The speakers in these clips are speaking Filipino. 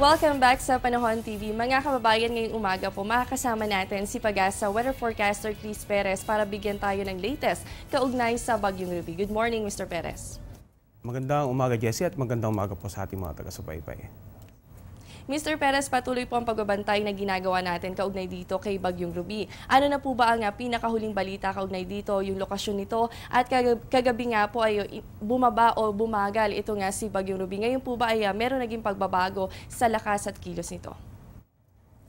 Welcome back sa Panahon TV. Mga kababayan, ngayong umaga po makakasama natin si Pag-asa weather forecaster Chris Perez para bigyan tayo ng latest kaugnay sa Bagyong Ruby. Good morning, Mr. Perez. Magandang umaga, Jessie, at magandang umaga po sa ating mga taga-subaybay. Mr. Perez, patuloy po ang pagbabantay na ginagawa natin kaugnay dito kay Bagyong Ruby. Ano na po ba ang pinakahuling balita kaugnay dito, yung lokasyon nito, at kagabi nga po ay bumaba o bumagal ito nga si Bagyong Ruby. Ngayon po ba ay meron naging pagbabago sa lakas at kilos nito?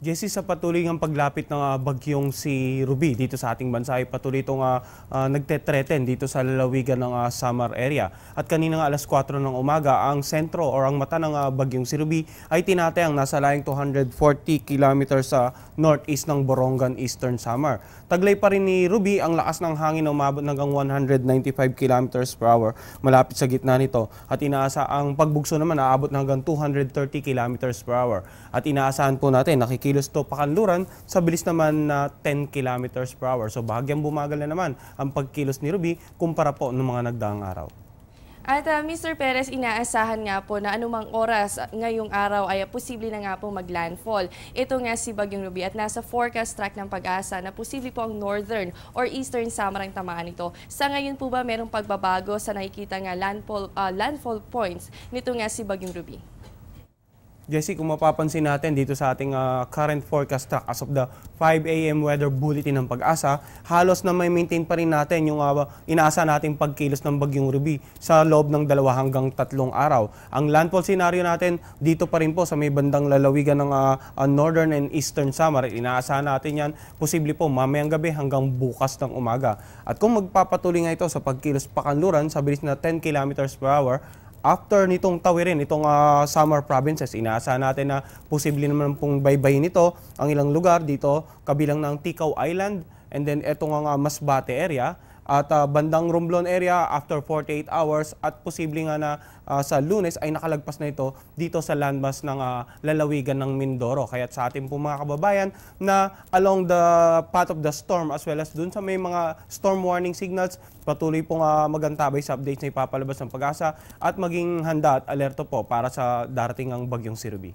Jessie, sa patuloy ng paglapit ng bagyong si Ruby dito sa ating bansa ay patuloy itong nagte-threaten dito sa lalawigan ng Samar area. At kanina nga alas 4 ng umaga, ang sentro o ang mata ng bagyong si Ruby ay tinatayang nasa layong 240 kilometers sa northeast ng Borongan, Eastern Samar. Taglay pa rin ni Ruby ang lakas ng hangin na umabot hanggang 195 kilometers per hour malapit sa gitna nito. At inaasa ang pagbugso naman aabot hanggang 230 kilometers per hour. At inaasahan po natin kilos to pakanluran sa bilis naman na 10 kilometers per hour. So bahagyang bumagal na naman ang pagkilos ni Ruby kumpara po ng mga nagdaang araw. At Mr. Perez, inaasahan nga po na anumang oras ngayong araw ay posible na nga po maglandfall. Ito nga si Bagyong Ruby at nasa forecast track ng Pag-asa na posible po ang northern or eastern Samar ang tamaan nito. Sa ngayon po ba merong pagbabago sa nakikita nga landfall points nito nga si Bagyong Ruby? Jessie, kung mapapansin natin dito sa ating current forecast track as of the 5 a.m. weather bulletin ng Pag-asa, halos na may maintain pa rin natin yung inaasa nating pagkilos ng Bagyong Ruby sa loob ng 2 hanggang 3 araw. Ang landfall scenario natin dito pa rin po sa may bandang lalawigan ng northern and eastern Samar. Inaasahan natin yan, posible po mamayang gabi hanggang bukas ng umaga. At kung magpapatuloy nga ito sa pagkilos pakanluran sa bilis na 10 kilometers per hour, after nitong tawirin, itong Samar provinces, inaasahan natin na posible naman pong baybayin nito ang ilang lugar dito, kabilang ng Ticao Island, and then itong Masbate area, at bandang Romblon area after 48 hours, at posible nga na sa Lunes ay nakalagpas na ito dito sa landmass ng lalawigan ng Mindoro. Kaya sa ating po mga kababayan na along the path of the storm as well as dun sa may mga storm warning signals, patuloy pong magantabay sa updates na ipapalabas ng Pag-asa at maging handa at alerto po para sa darating ang bagyong si Ruby.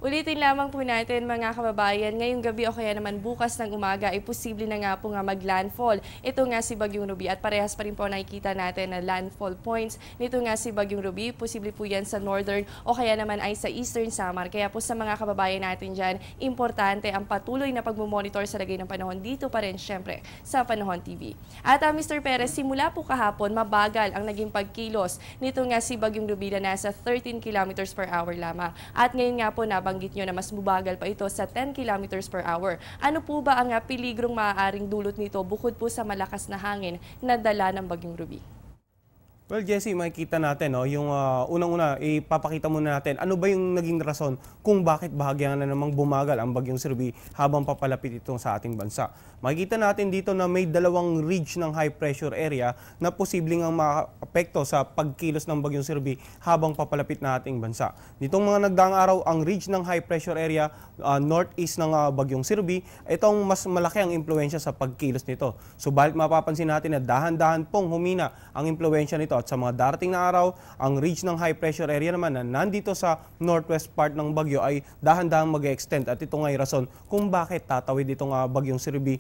Ulitin lamang po natin mga kababayan, ngayong gabi o kaya naman bukas ng umaga ay posible na nga po nga maglandfall. Ito nga si Bagyong Ruby at parehas pa rin po nakikita natin na landfall points. Nito nga si Bagyong Ruby, posible po yan sa northern o kaya naman ay sa eastern Samar. Kaya po sa mga kababayan natin dyan, importante ang patuloy na pagmumonitor sa lagay ng panahon dito pa rin syempre sa Panahon TV. At Mr. Perez, simula po kahapon, mabagal ang naging pagkilos. Nito nga si Bagyong Ruby na nasa 13 kilometers per hour lamang. At ngayon nga po banggit nyo na mas bubagal pa ito sa 10 kilometers per hour. Ano po ba ang peligrong maaaring dulot nito bukod po sa malakas na hangin na dala ng Bagyong Ruby? Well, Jessie, makikita natin, yung unang-una, ipapakita muna natin ano ba yung naging rason kung bakit bahagyan na namang bumagal ang Bagyong si Ruby habang papalapit ito sa ating bansa. Makikita natin dito na may dalawang ridge ng high pressure area na posibleng ang maapekto sa pagkilos ng Bagyong si Ruby habang papalapit na ating bansa. Nitong mga nagdaang araw, ang ridge ng high pressure area northeast ng Bagyong si Ruby, itong mas malaki ang impluensya sa pagkilos nito. Subalit mapapansin natin na dahan-dahan pong humina ang impluensya nito. At sa mga darating na araw, ang ridge ng high pressure area naman na nandito sa northwest part ng bagyo ay dahan-dahan mag-extend. At ito nga ay rason kung bakit tatawid itong Bagyong si Ruby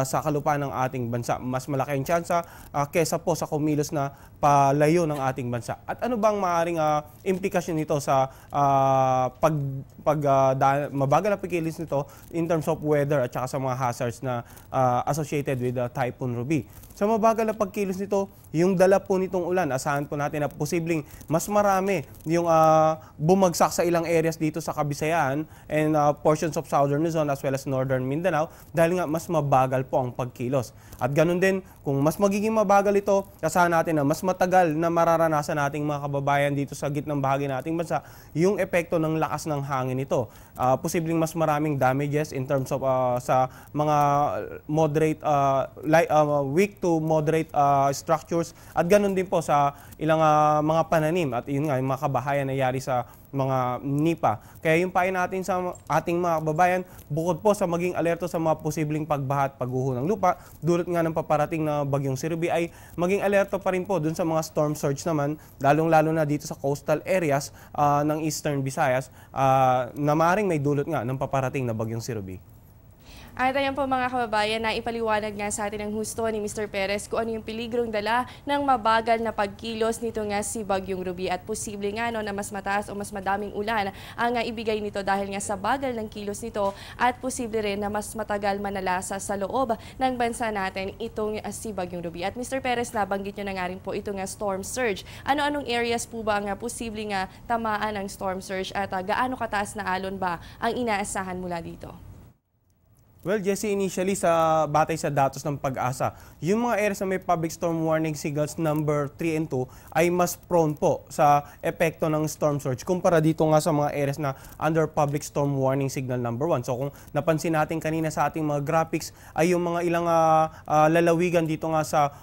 sa kalupaan ng ating bansa. Mas malaki ang tsansa kesa po sa kumilos na palayo ng ating bansa. At ano bang maaaring implikasyon nito sa mabagal na pagkilos nito in terms of weather at saka sa mga hazards na associated with Typhoon Ruby? Sa mabagal na pagkilos nito, yung dala po nitong ulan, asahan po natin na posibleng mas marami yung bumagsak sa ilang areas dito sa Kabisayaan and portions of southern Luzon as well as northern Mindanao dahil nga mas mabagal po ang pagkilos. At ganun din, kung mas magiging mabagal ito, asahan natin na mas matagal na mararanasan nating mga kababayan dito sa gitnang bahagi ng ating bansa yung epekto ng lakas ng hangin ito. Posibleng mas maraming damages in terms of sa mga moderate, weak to moderate structures at ganun din po sa sa ilang mga pananim at yun nga, yung mga kabahayan na yari sa mga nipa. Kaya yung payo natin sa ating mga kababayan, bukod po sa maging alerto sa mga posibleng pagbaha at pagguho ng lupa, dulot nga ng paparating na bagyong si Ruby, ay maging alerto pa rin po dun sa mga storm surge naman, lalong-lalo na dito sa coastal areas ng Eastern Visayas na maaaring may dulot nga ng paparating na bagyong si Ruby. At ayan po mga kababayan, na ipaliwanag nga sa atin ng husto ni Mr. Perez kung ano yung peligrong dala ng mabagal na pagkilos nito nga si Bagyong Ruby, at posible nga na mas mataas o mas madaming ulan ang ibigay nito dahil nga sa bagal ng kilos nito, at posible rin na mas matagal manalasa sa loob ng bansa natin itong si Bagyong Ruby. At Mr. Perez, nabanggit nyo na nga rin po ito nga storm surge. Ano-anong areas po ba ang posible nga tamaan ng storm surge, at gaano kataas na alon ba ang inaasahan mula dito? Well, Jesse, initially batay sa datos ng Pag-asa, yung mga areas na may public storm warning signals number 3 and 2 ay mas prone po sa epekto ng storm surge kumpara dito nga sa mga areas na under public storm warning signal number 1. So kung napansin natin kanina sa ating mga graphics, ay yung mga ilang lalawigan dito nga sa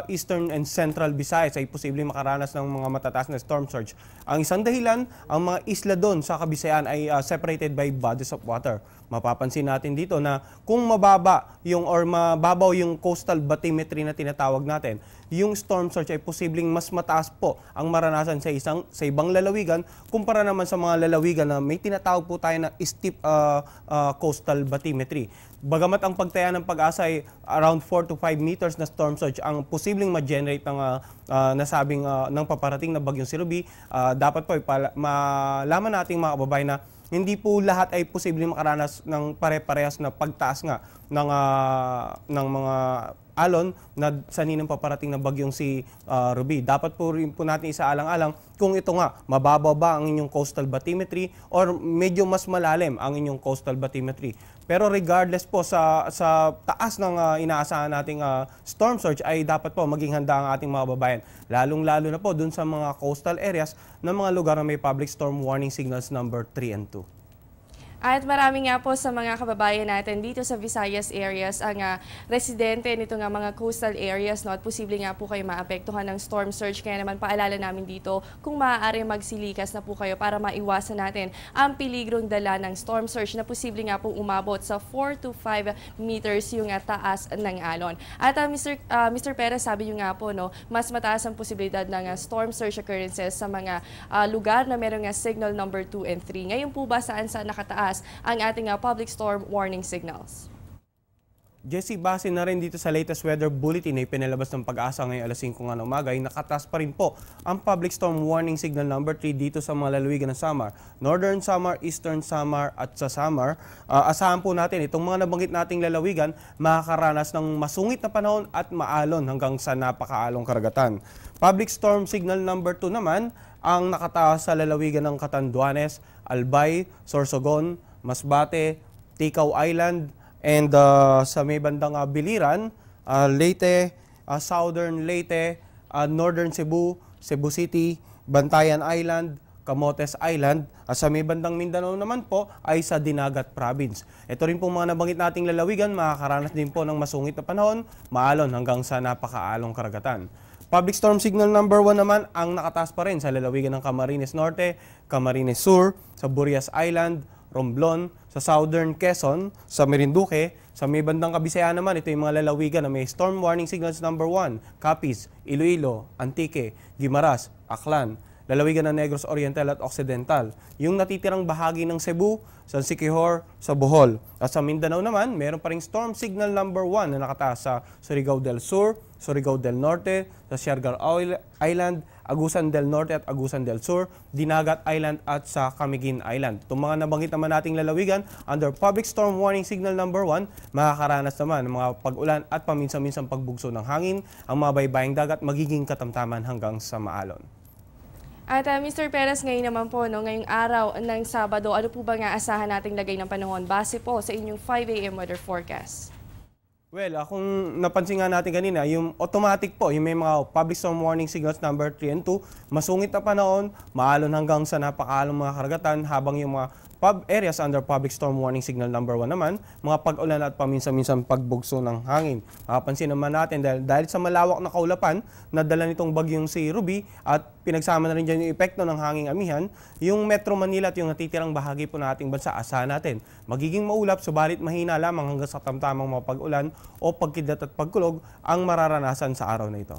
Eastern and Central Visayas ay posibleng makaranas ng mga matataas na storm surge. Ang isang dahilan, ang mga isla doon sa Kabisayan ay separated by bodies of water. Mapapansin natin dito na kung mababaw yung coastal bathymetry na tinatawag natin, yung storm surge ay posibleng mas mataas po ang maranasan sa ibang lalawigan kumpara naman sa mga lalawigan na may tinatawag po tayo na steep coastal bathymetry. Bagamat ang pagtaya ng Pag-asa ay around 4 to 5 meters na storm surge ang posibleng ma-generate ng nasabing ng paparating na bagyong si Ruby, dapat po malaman nating mga kababayan na hindi po lahat ay posibleng makaranas ng pare-parehas na pagtaas nga ng mga alon na saninang paparating na bagyong si Ruby. Dapat po rin po natin isaalang-alang kung ito nga, mababaw ba ang inyong coastal bathymetry or medyo mas malalim ang inyong coastal bathymetry. Pero regardless po sa taas ng inaasahan nating storm surge, ay dapat po maging handa ang ating mga babayan. Lalong-lalo na po dun sa mga coastal areas ng mga lugar na may public storm warning signals number 3 and 2. At marami nga po sa mga kababayan natin dito sa Visayas areas ang residente nito nga mga coastal areas, no? At posible nga po kayo maapektuhan ng storm surge. Kaya naman paalala namin dito kung maaari magsilikas na po kayo para maiwasan natin ang peligrong dala ng storm surge na posible nga po umabot sa 4 to 5 meters yung taas ng alon. At Mr. Perez, sabi nyo nga po, no, mas mataas ang posibilidad ng storm surge occurrences sa mga lugar na meron nga signal number 2 and 3. Ngayon po ba saan nakataas ang ating public storm warning signals? Jesse, base na rin dito sa latest weather bulletin na ipinalabas ng Pag-asa ngayong alas 5 ng umaga, ay nakataas pa rin po ang public storm warning signal number 3 dito sa mga lalawigan ng Samar, Northern Samar, Eastern Samar at sa Samar. Asahan po natin itong mga nabanggit nating lalawigan makakaranas ng masungit na panahon at maalon hanggang sa napakaalong karagatan. Public storm signal number 2 naman ang nakataas sa lalawigan ng Catanduanes, Albay, Sorsogon, Masbate, Ticao Island, and sa may bandang Biliran, Leyte, Southern Leyte, Northern Cebu, Cebu City, Bantayan Island, Camotes Island, at sa may bandang Mindanao naman po ay sa Dinagat Province. Ito rin po mga nabanggit nating lalawigan, makakaranas din po ng masungit na panahon, maalon hanggang sa napakaalong karagatan. Public storm signal number 1 naman ang nakataas pa rin sa lalawigan ng Camarines Norte, Camarines Sur, sa Burias Island, Romblon, sa Southern Quezon, sa Marinduque, sa may bandang Kabisayan naman, ito yung mga lalawigan na may storm warning signals number 1, Capiz, Iloilo, Antique, Guimaras, Aklan, lalawigan ng Negros Oriental at Occidental, yung natitirang bahagi ng Cebu, San Siquijor, sa Bohol. At sa Mindanao naman, meron pa ring storm signal number 1 na nakataas sa Surigao del Sur, Surigao del Norte, sa Siargao Island, Agusan del Norte at Agusan del Sur, Dinagat Island at sa Camiguin Island. Itong mga nabanggit naman nating lalawigan, under public storm warning signal number 1, makakaranas naman ng mga pag-ulan at paminsan-minsang pagbugso ng hangin, ang mga baybaying dagat magiging katamtaman hanggang sa maalon. At Mr. Perez, ngayon naman po, no, ngayong araw ng Sabado, ano po ba nga asahan nating lagay ng panahon base po sa inyong 5 a.m. weather forecast? Well, kung napansin nga natin kanina, yung automatic po, yung may mga public storm warning signals number 3 and 2, masungit na panahon, maalon hanggang sa napakaalong mga karagatan, habang yung mga areas under public storm warning signal number 1 naman, mga pag-ulan at paminsan-minsan pagbugso ng hangin. Mapapansin naman natin dahil sa malawak na kaulapan na dala nitong bagyong si Ruby at pinagsama na rin dyan yung epekto ng hanging amihan, yung Metro Manila at yung natitirang bahagi po ng ating bansa, asahan natin magiging maulap subalit mahina lamang hanggang sa tamtamang mga pag-ulan o pagkidlat at pagkulog ang mararanasan sa araw na ito.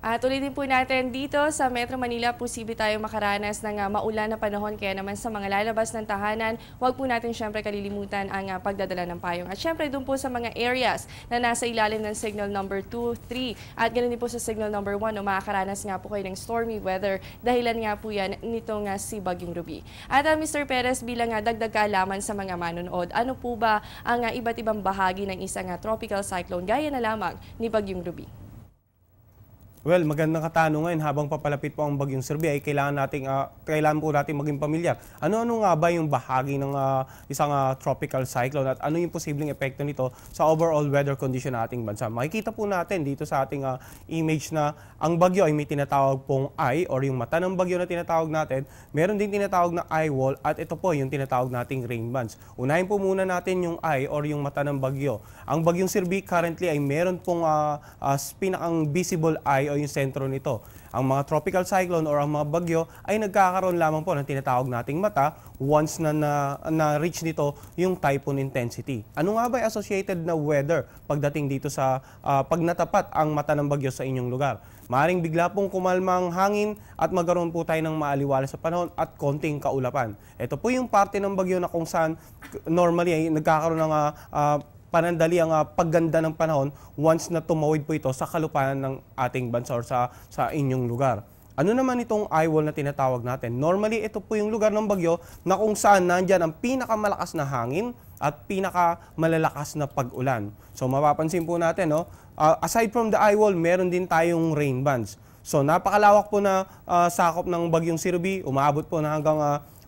At ulitin po natin dito sa Metro Manila, posible tayong makaranas ng maulan na panahon. Kaya naman sa mga lalabas ng tahanan, huwag po natin syempre kalilimutan ang pagdadala ng payong. At syempre doon po sa mga areas na nasa ilalim ng signal number 2, 3 at ganoon din po sa signal number 1, makakaranas nga po kayo ng stormy weather. Dahilan nga po yan nitong si Bagyong Ruby. At Mr. Perez, bilang dagdag kaalaman sa mga manonood, ano po ba ang iba't ibang bahagi ng isang tropical cyclone gaya na lamang ni Bagyong Ruby? Well, magandang katanungan. Habang papalapit po ang bagyong Ruby ay kailangan po natin maging pamilyar. Ano-ano nga ba yung bahagi ng isang tropical cyclone at ano yung posibleng epekto nito sa overall weather condition ng ating bansa? Makikita po natin dito sa ating image na ang bagyo ay may tinatawag pong eye or yung mata ng bagyo na tinatawag natin. Meron din tinatawag na eye wall at ito po yung tinatawag nating rain bands. Unahin po muna natin yung eye or yung mata ng bagyo. Ang bagyong Ruby currently ay meron pong pinakang visible eye o yung sentro nito. Ang mga tropical cyclone or ang mga bagyo ay nagkakaroon lamang po ng tinatawag nating mata once na reach nito yung typhoon intensity. Ano nga ba yung associated na weather pagdating dito sa pag natapat ang mata ng bagyo sa inyong lugar? Maaaring bigla pong kumalmang hangin at magkaroon po tayo ng maaliwala sa panahon at konting kaulapan. Ito po yung parte ng bagyo na kung saan normally ay nagkakaroon ng panandali ang pagganda ng panahon once na tumawid po ito sa kalupanan ng ating bansa or sa inyong lugar. Ano naman itong eye wall na tinatawag natin? Normally, ito po yung lugar ng bagyo na kung saan nandyan ang pinakamalakas na hangin at pinakamalalakas na pag-ulan. So mapapansin po natin, aside from the eye wall, meron din tayong rain bands. So napakalawak po na sakop ng bagyong Ruby, umaabot po na hanggang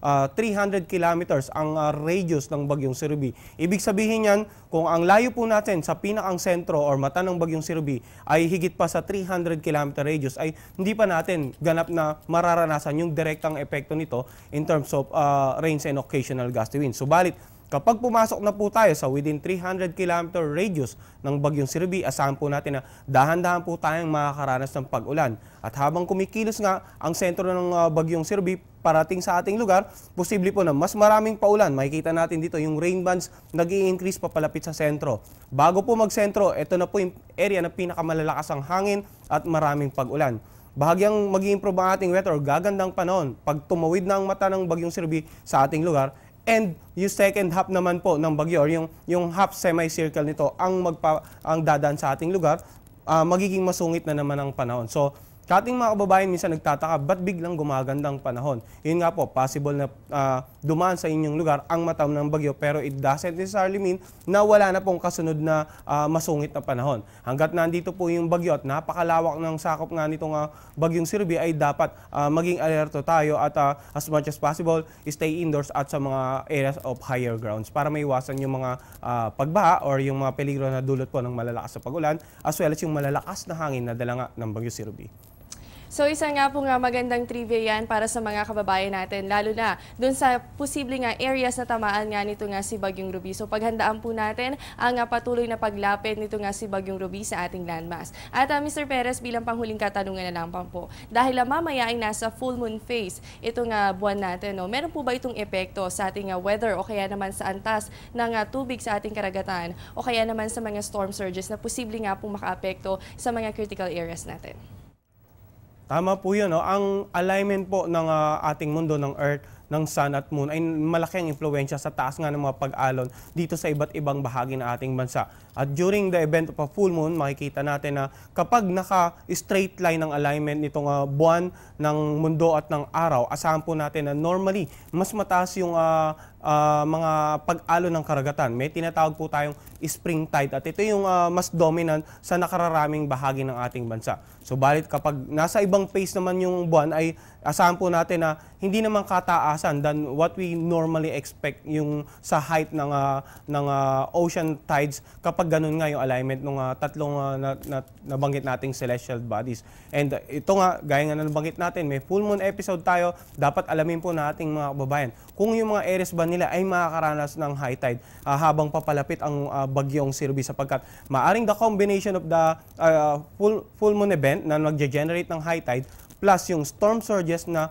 300 kilometers ang radius ng bagyong Ruby. Ibig sabihin yan, kung ang layo po natin sa pinakang sentro or mata ng bagyong Ruby ay higit pa sa 300 kilometer radius, ay hindi pa natin ganap na mararanasan yung direktang epekto nito in terms of rains and occasional gusty winds. Subalit, kapag pumasok na po tayo sa within 300 kilometer radius ng bagyong Ruby, asahan po natin na dahan-dahan po tayong makakaranas ng pag-ulan. At habang kumikilos nga ang sentro ng bagyong Ruby parating sa ating lugar, posible po na mas maraming paulan. Makikita natin dito yung rain bands nag-i-increase papalapit sa sentro. Bago po mag-sentro, ito na po yung area na pinakamalalakas ang hangin at maraming pag-ulan. Bahagyang mag-i-improve ang ating weather, gagandang panahon pag tumawid na ang mata ng bagyong Ruby sa ating lugar. And yung second half naman po ng bagyo or yung half semicircle nito ang dadaan sa ating lugar, magiging masungit na naman ang panahon. So, kating mga kababayan minsan nagtataka, ba't biglang gumagandang panahon? Yun nga po, possible na dumaan sa inyong lugar ang mata ng bagyo pero it doesn't necessarily mean na wala na pong kasunod na masungit na panahon. Hanggat nandito po yung bagyo at napakalawak ng sakop nga nitong bagyong Ruby ay dapat maging alerto tayo at as much as possible, stay indoors at sa mga areas of higher grounds para maiwasan yung mga pagbaha or yung mga peligro na dulot po ng malalakas na pag-ulan as well as yung malalakas na hangin na dala nga ng bagyong Ruby. So isa nga po magandang trivia yan para sa mga kababayan natin, lalo na dun sa posibleng areas na tamaan nga nito si Bagyong Ruby. So paghandaan po natin ang patuloy na paglapit nito si Bagyong Ruby sa ating landmass. At Mr. Perez, bilang panghuling katanungan na lang po, dahil mamaya ay nasa full moon phase itong buwan natin, meron po ba itong epekto sa ating weather o kaya naman sa antas ng tubig sa ating karagatan o kaya naman sa mga storm surges na posible nga po makaapekto sa mga critical areas natin? Tama po yun. Ang alignment po ng ating mundo, ng Earth, ng Sun at Moon ay malaki ang impluwensya sa taas nga ng mga pag-alon dito sa iba't ibang bahagi ng ating bansa. At during the event of a full moon, makikita natin na kapag naka-straight line ang alignment nitong buwan ng mundo at ng araw, asahan po natin na normally mas mataas yung mga pag-alon ng karagatan. May tinatawag po tayong spring tide at ito yung mas dominant sa nakararaming bahagi ng ating bansa. Subalit kapag nasa ibang phase naman yung buwan ay asahan po natin na hindi naman kataasan than what we normally expect yung sa height ng ocean tides kapag ganun nga yung alignment ng tatlong nabanggit nating celestial bodies. And ito nga, gaya nga na nabanggit natin, may full moon episode tayo, dapat alamin po nating mga kababayan kung yung mga areas ba nila ay makakaranas ng high tide habang papalapit ang bagyong Sirbi, sapagkat maaring the combination of the full moon event na nagge-generate ng high tide plus yung storm surges na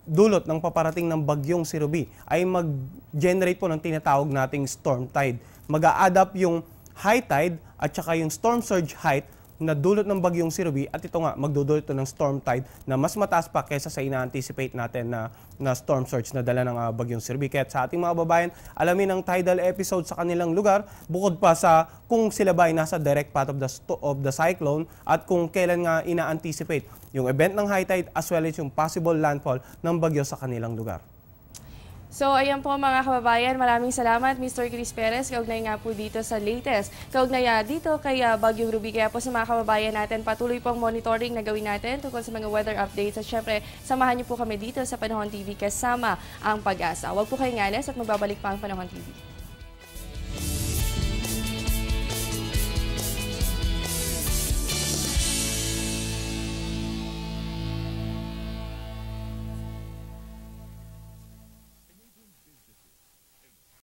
dulot ng paparating ng bagyong Sirbi ay mag-generate po ng tinatawag nating storm tide. Mag-a-add up yung high tide at saka yung storm surge height na dulot ng bagyong Sirbi, at ito nga magdudulot ito ng storm tide na mas mataas pa kaysa sa ina-anticipate natin na storm surge na dala ng bagyong Sirbi. Kaya sa ating mga babayan, alamin ang tidal episode sa kanilang lugar, bukod pa sa kung sila ba ay nasa direct path of the cyclone at kung kailan nga ina-anticipate yung event ng high tide as well as yung possible landfall ng bagyo sa kanilang lugar. So, ayan po mga kababayan, maraming salamat Mr. Chris Perez, kaugnay nga po dito sa latest. Kaugnay dito kay Bagyong Ruby, kaya po sa mga kababayan natin, patuloy pong monitoring na gawin natin tungkol sa mga weather updates. At syempre, samahan niyo po kami dito sa Panahon TV kasama ang Pag-asa. Huwag po kayong alis at magbabalik pa ang Panahon TV.